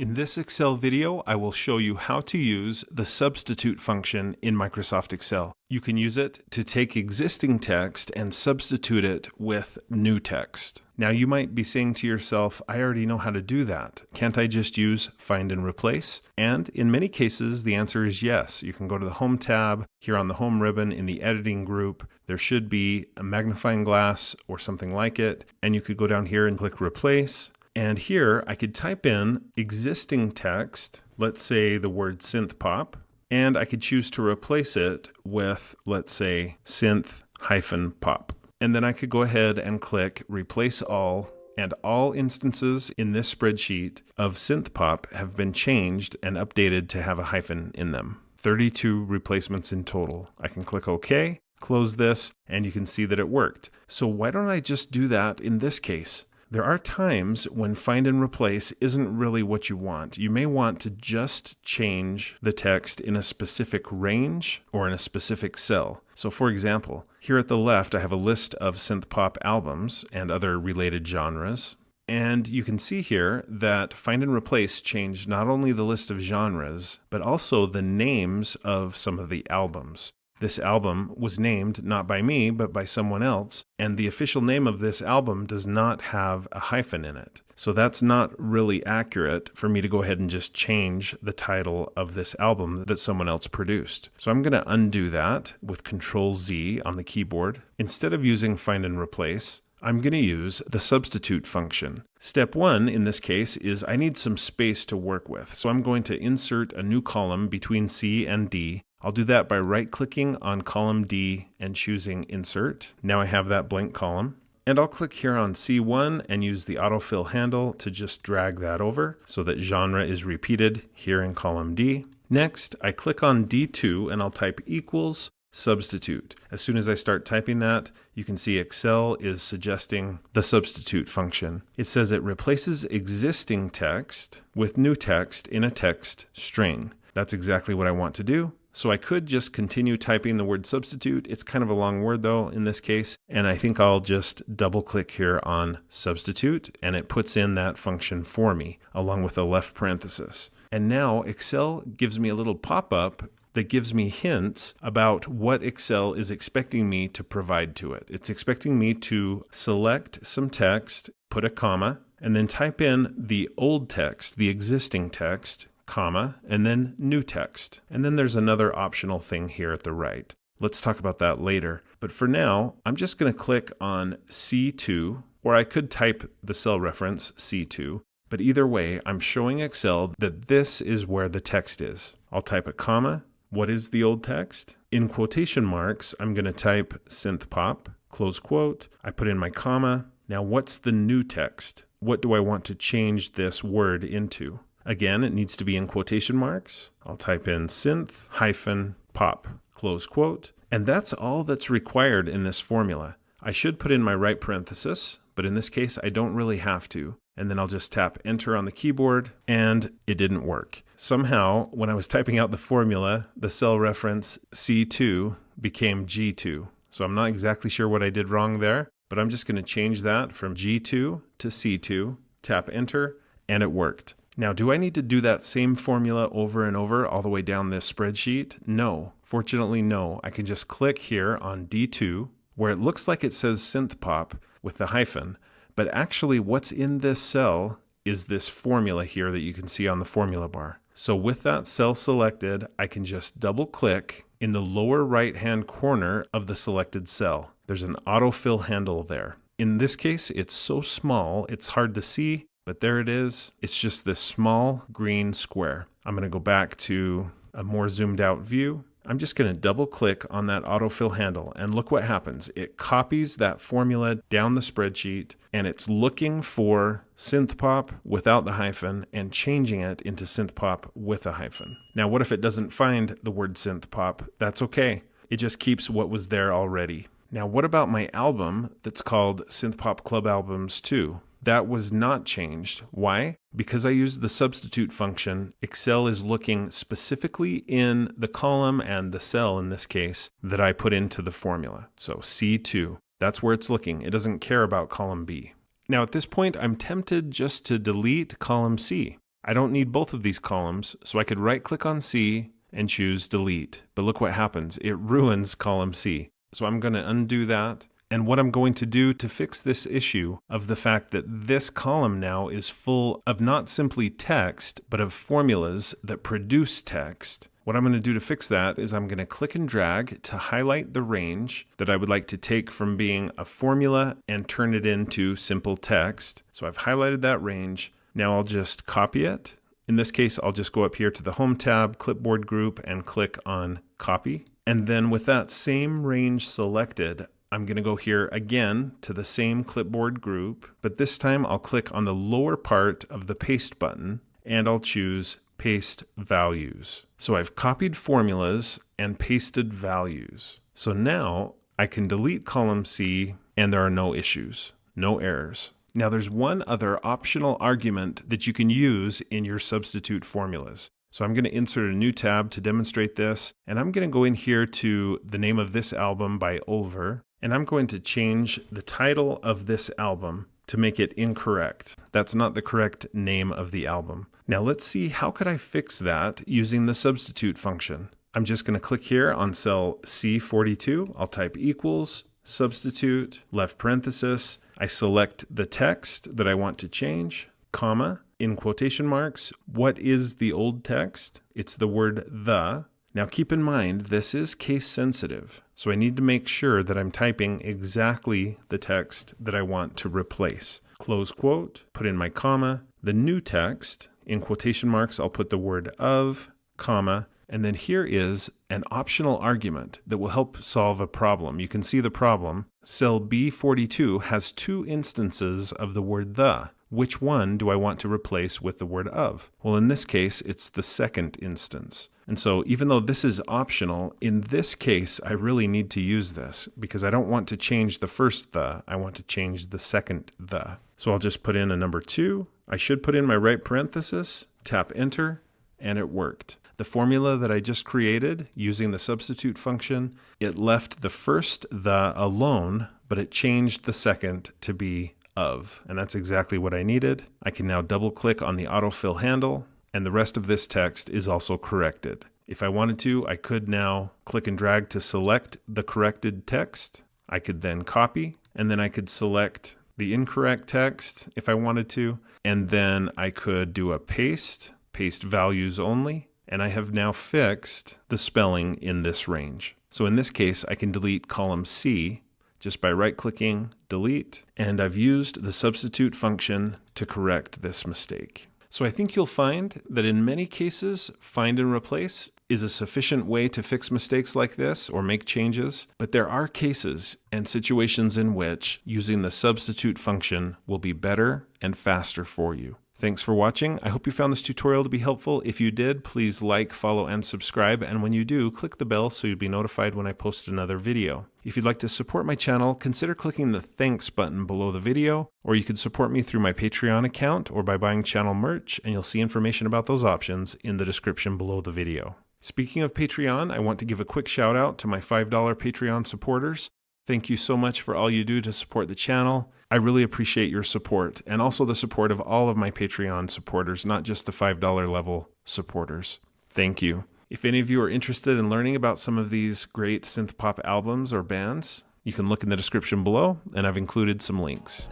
In this Excel video, I will show you how to use the substitute function in Microsoft Excel. You can use it to take existing text and substitute it with new text. Now you might be saying to yourself, I already know how to do that. Can't I just use find and replace? And in many cases, the answer is yes. You can go to the Home tab, here on the Home ribbon in the Editing group. There should be a magnifying glass or something like it, and you could go down here and click Replace. And here I could type in existing text, let's say the word synth-pop, and I could choose to replace it with, let's say, synth-pop. And then I could go ahead and click Replace All, and all instances in this spreadsheet of synth-pop have been changed and updated to have a hyphen in them. 32 replacements in total. I can click OK, close this, and you can see that it worked. So why don't I just do that in this case? There are times when find and replace isn't really what you want. You may want to just change the text in a specific range or in a specific cell. So for example, here at the left I have a list of synth-pop albums and other related genres. And you can see here that find and replace changed not only the list of genres, but also the names of some of the albums. This album was named not by me, but by someone else, and the official name of this album does not have a hyphen in it. So that's not really accurate for me to go ahead and just change the title of this album that someone else produced. So I'm going to undo that with Control-Z on the keyboard. Instead of using find and replace, I'm going to use the substitute function. Step one in this case is I need some space to work with. So I'm going to insert a new column between C and D. I'll do that by right-clicking on column D and choosing Insert. Now I have that blank column. And I'll click here on C1 and use the autofill handle to just drag that over so that genre is repeated here in column D. Next, I click on D2 and I'll type equals substitute. As soon as I start typing that, you can see Excel is suggesting the substitute function. It says it replaces existing text with new text in a text string. That's exactly what I want to do. So I could just continue typing the word substitute. It's kind of a long word though in this case, and I think I'll just double click here on substitute and it puts in that function for me along with a left parenthesis. And now Excel gives me a little pop-up that gives me hints about what Excel is expecting me to provide to it. It's expecting me to select some text, put a comma, and then type in the old text, the existing text, comma, and then new text. And then there's another optional thing here at the right. Let's talk about that later. But for now, I'm just going to click on C2, or I could type the cell reference C2. But either way, I'm showing Excel that this is where the text is. I'll type a comma. What is the old text? In quotation marks, I'm going to type synth-pop, close quote. I put in my comma. Now what's the new text? What do I want to change this word into? Again, it needs to be in quotation marks. I'll type in synth-pop, close quote. And that's all that's required in this formula. I should put in my right parenthesis, but in this case, I don't really have to. And then I'll just tap enter on the keyboard, and it didn't work. Somehow, when I was typing out the formula, the cell reference C2 became G2. So I'm not exactly sure what I did wrong there, but I'm just going to change that from G2 to C2, tap enter, and it worked. Now, do I need to do that same formula over and over all the way down this spreadsheet? No. Fortunately, no. I can just click here on D2, where it looks like it says synth-pop with the hyphen, but actually what's in this cell is this formula here that you can see on the formula bar. So with that cell selected, I can just double click in the lower right-hand corner of the selected cell. There's an autofill handle there. In this case, it's so small, it's hard to see, but there it is. It's just this small green square. I'm going to go back to a more zoomed out view. I'm just going to double click on that autofill handle and look what happens. It copies that formula down the spreadsheet and it's looking for synth-pop without the hyphen and changing it into synth-pop with a hyphen. Now what if it doesn't find the word synth-pop? That's okay. It just keeps what was there already. Now what about my album that's called Synth-Pop Club Albums 2? That was not changed. Why? Because I used the substitute function, Excel is looking specifically in the column and the cell in this case that I put into the formula. So C2, that's where it's looking. It doesn't care about column B. Now at this point, I'm tempted just to delete column C. I don't need both of these columns, so I could right-click on C and choose delete. But look what happens. It ruins column C. So I'm going to undo that. And what I'm going to do to fix this issue of the fact that this column now is full of not simply text, but of formulas that produce text. What I'm going to do to fix that is I'm going to click and drag to highlight the range that I would like to take from being a formula and turn it into simple text. So I've highlighted that range. Now I'll just copy it. In this case, I'll just go up here to the Home tab, Clipboard Group, and click on Copy. And then with that same range selected, I'm going to go here again to the same clipboard group, but this time I'll click on the lower part of the paste button and I'll choose paste values. So I've copied formulas and pasted values. So now I can delete column C and there are no issues, no errors. Now there's one other optional argument that you can use in your substitute formulas. So I'm going to insert a new tab to demonstrate this, and I'm going to go in here to the name of this album by Ulver, and I'm going to change the title of this album to make it incorrect. That's not the correct name of the album. Now let's see, how could I fix that using the substitute function? I'm just going to click here on cell C42. I'll type equals, substitute, left parenthesis. I select the text that I want to change, comma, in quotation marks, what is the old text? It's the word the. Now keep in mind, this is case sensitive, so I need to make sure that I'm typing exactly the text that I want to replace. Close quote, put in my comma, the new text, in quotation marks, I'll put the word of, comma, and then here is an optional argument that will help solve a problem. You can see the problem. Cell B42 has two instances of the word the. Which one do I want to replace with the word of? Well, in this case, it's the second instance. And so even though this is optional, in this case, I really need to use this because I don't want to change the first the, I want to change the second the. So I'll just put in a number 2. I should put in my right parenthesis, tap enter, and it worked. The formula that I just created using the substitute function, it left the first the alone, but it changed the second to be of, and that's exactly what I needed. I can now double click on the autofill handle, and the rest of this text is also corrected. If I wanted to, I could now click and drag to select the corrected text. I could then copy, and then I could select the incorrect text if I wanted to, and then I could do a paste values only, and I have now fixed the spelling in this range. So in this case, I can delete column C just by right-clicking, delete, and I've used the substitute function to correct this mistake. So I think you'll find that in many cases, find and replace is a sufficient way to fix mistakes like this or make changes, but there are cases and situations in which using the substitute function will be better and faster for you. Thanks for watching. I hope you found this tutorial to be helpful. If you did, please like, follow, and subscribe. And when you do, click the bell so you'll be notified when I post another video. If you'd like to support my channel, consider clicking the thanks button below the video, or you could support me through my Patreon account or by buying channel merch, and you'll see information about those options in the description below the video. Speaking of Patreon, I want to give a quick shout out to my $5 Patreon supporters. Thank you so much for all you do to support the channel. I really appreciate your support and also the support of all of my Patreon supporters, not just the $5 level supporters. Thank you. If any of you are interested in learning about some of these great synth pop albums or bands, you can look in the description below, and I've included some links.